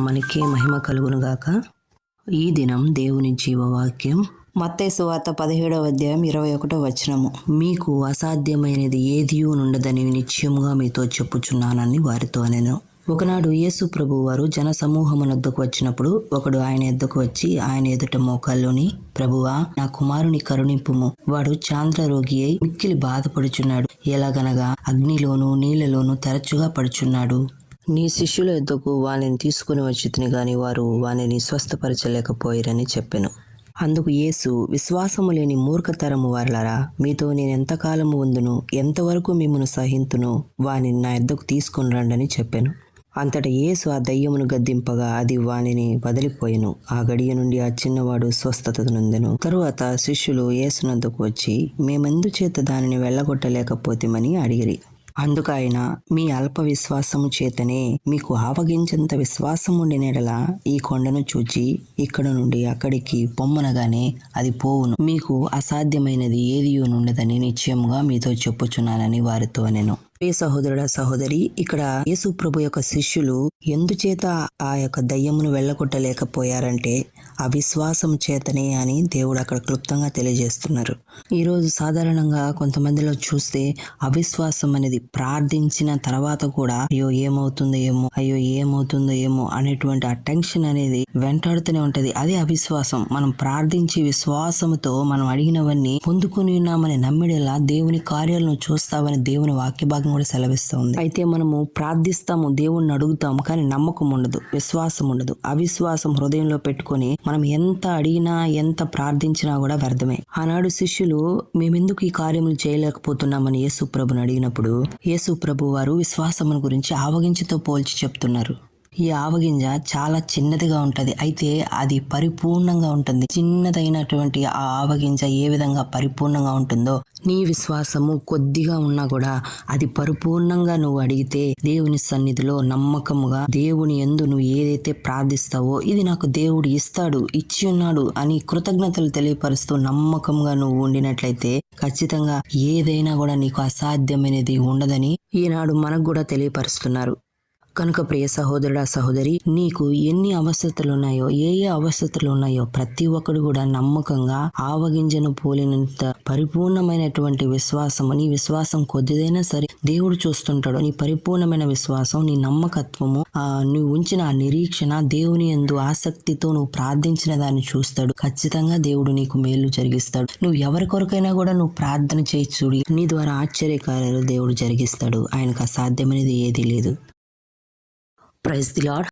నామానికి మహిమ కలుగునుగాక. ఈ దినం దేవుని జీవవాక్యం మత్తయి సువార్త 17వ అధ్యాయం 21వ వచనము. మీకు అసాధ్యమైనది ఏదియూ నుండదని నిశ్చయముగా మీతో చెప్పుచున్నానని వారితో అనెను. ఒకనాడు యేసు ప్రభువు వారు జన సమూహమునొద్దకు వచ్చినప్పుడు ఒకడు ఆయన ఎద్దకు వచ్చి ఆయన ఎదుట మోకాల్లోని, ప్రభువా, నా కుమారుని కరుణింపుము, వాడు చాంద్ర రోగి అయి మిక్కిలి బాధపడుచున్నాడు. ఎలాగనగా అగ్నిలోను నీళ్లలోను తరచుగా పడుచున్నాడు. నీ శిష్యుల యొద్దకు వానిని తీసుకుని వచ్చితిని గాని వారు వానిని స్వస్థపరచలేకపోయిరని చెప్పెను. అందుకు యేసు, విశ్వాసము లేని మూర్ఖతరము వారలారా, మీతో నేను ఎంతకాలము ఉందును, ఎంతవరకు మిమ్మును సహింతును, వానిని నా యొద్దకు తీసుకుని రండని చెప్పెను. అంతటా యేసు ఆ దయ్యమును గద్దింపగా అది వానిని వదిలిపోయెను. ఆ గడియ నుండి ఆ చిన్నవాడు స్వస్థత నొందెను. తరువాత శిష్యులు యేసునొద్దకు వచ్చి, మేమెందుచేత దానిని వెళ్ళగొట్టలేకపోతేమని అడిగిరి. అందుకు ఆయన, మీ అల్ప విశ్వాసము చేతనే. మీకు ఆవగించంత విశ్వాసం ఉండిన యెడల ఈ కొండను చూచి ఇక్కడ నుండి అక్కడికి పొమ్మనగానే అది పోవును. మీకు అసాధ్యమైనది ఏదియూ నుండదని నిశ్చయముగా మీతో చెప్పుచున్నానని వారితో అనెను. సహోదరుడా, సహోదరి, ఇక్కడ యేసు ప్రభు యొక్క శిష్యులు ఎందుచేత ఆ యొక్క దయ్యమును వెళ్ళగొట్టలేకపోయారంటే అవిశ్వాసం చేతనే అని దేవుడు అక్కడ క్లుప్తంగా తెలియజేస్తున్నారు. ఈరోజు సాధారణంగా కొంతమందిలో చూస్తే అవిశ్వాసం అనేది ప్రార్థించిన తర్వాత కూడా అయ్యో ఏమవుతుందో ఏమో అనేటువంటి ఆ టెన్షన్ అనేది వెంటాడుతూనే ఉంటది. అదే అవిశ్వాసం. మనం ప్రార్థించి విశ్వాసంతో మనం అడిగినవన్నీ పొందుకుని ఉన్నామని నమ్మిడేలా దేవుని కార్యాలను చూస్తామని దేవుని వాక్య భాగం కూడా సెలవిస్తుంది. అయితే మనము ప్రార్థిస్తాము, దేవుణ్ణి అడుగుతాము, కానీ నమ్మకం ఉండదు, విశ్వాసం ఉండదు. అవిశ్వాసం హృదయంలో పెట్టుకొని మనం ఎంత అడిగినా ఎంత ప్రార్థించినా కూడా వ్యర్థమే. ఆనాడు శిష్యులు మేమెందుకు ఈ కార్యములు చేయలేకపోతున్నామని యేసు ప్రభుని అడిగినప్పుడు యేసు ప్రభు వారు విశ్వాసమును గురించి ఆవగింజతో పోల్చి చెప్తున్నారు. ఈ ఆవగింజ చాలా చిన్నదిగా ఉంటది, అయితే అది పరిపూర్ణంగా ఉంటుంది. చిన్నదైనటువంటి ఆ ఆవగింజ ఏ విధంగా పరిపూర్ణంగా ఉంటుందో నీ విశ్వాసము కొద్దిగా ఉన్నా కూడా అది పరిపూర్ణంగా నువ్వు అడిగితే దేవుని సన్నిధిలో నమ్మకముగా దేవుని యందు నువ్వు ఏదైతే ప్రార్థిస్తావో ఇది నాకు దేవుడు ఇస్తాడు, ఇచ్చి ఉన్నాడు అని కృతజ్ఞతలు తెలియపరుస్తూ నమ్మకంగా నువ్వు ఉండినట్లయితే ఖచ్చితంగా ఏదైనా కూడా నీకు అసాధ్యమైనది ఉండదని ఈనాడు మనకు కూడా తెలియపరుస్తున్నారు. కనుక ప్రియ సహోదరుడా, సహోదరి, నీకు ఎన్ని అవసరతలు ఉన్నాయో, ఏ అవసరతలు ఉన్నాయో ప్రతి ఒక్కడు కూడా నమ్మకంగా ఆవగింజను పోలినంత పరిపూర్ణమైనటువంటి విశ్వాసము, నీ విశ్వాసం కొద్దిదైనా సరే దేవుడు చూస్తుంటాడు. నీ పరిపూర్ణమైన విశ్వాసం, నీ నమ్మకత్వము, నువ్వు ఉంచిన ఆ నిరీక్షణ, దేవుని యందు ఆసక్తితో నువ్వు ప్రార్థించిన దాన్ని చూస్తాడు. ఖచ్చితంగా దేవుడు నీకు మేలు జరిగిస్తాడు. నువ్వు ఎవరి కొరకైనా కూడా నువ్వు ప్రార్థన చేయి చూడి, నీ ద్వారా ఆశ్చర్యకార్యాలు దేవుడు జరిగిస్తాడు. ఆయనకు అసాధ్యమైనది ఏదీ లేదు. Praise the lord.